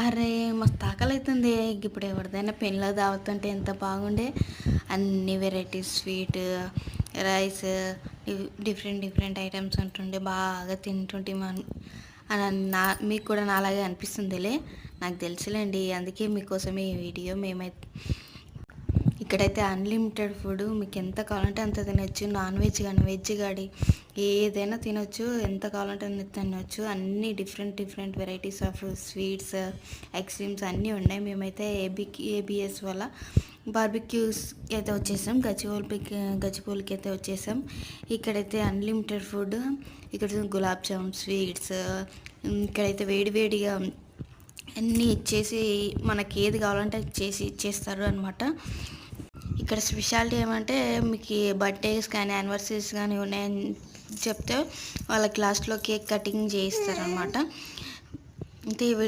అరే మస్తు ఆకలైతుంది. ఇప్పుడు ఎవరిదైనా పెళ్ళిలో దావతుంటే ఎంత బాగుండే. అన్ని varieties sweet, rice, different different items ఉంటుండే. బాగా తింటుంటే అని మీకు కూడా నాలాగే అనిపిస్తుందిలే. నాకు తెలుసులేండి, అందుకే మీకోసమే ఈ వీడియో. ఇక్కడైతే అన్లిమిటెడ్ ఫుడ్, మీకు ఎంత కావాలంటే అంత తినొచ్చు. నాన్ వెజ్ కానీ వెజ్ కానీ ఏదైనా తినొచ్చు, ఎంత కావాలంటే అంత తినొచ్చు. అన్ని different different varieties of sweets, ice creams అన్నీ ఉన్నాయి. మేమైతే ఏబిఎస్ వల్ల బార్బిక్యూస్కి అయితే వచ్చేసాం, గచ్చిబౌలికి అయితే వచ్చేసాం. ఇక్కడైతే అన్లిమిటెడ్ ఫుడ్. ఇక్కడ గులాబ్ జామ్, స్వీట్స్, ఇక్కడైతే వేడివేడిగా అన్నీ ఇచ్చేసి మనకి ఏది కావాలంటే అది చేసి ఇచ్చేస్తారు అనమాట. ఇక్కడ స్పెషాలిటీ ఏమంటే, మీకు బర్త్డేస్ కానీ యానివర్సరీస్ కానీ ఉన్నాయని చెప్తే వాళ్ళకి లాస్ట్లో కేక్ కటింగ్ చేయిస్తారనమాట. అంటే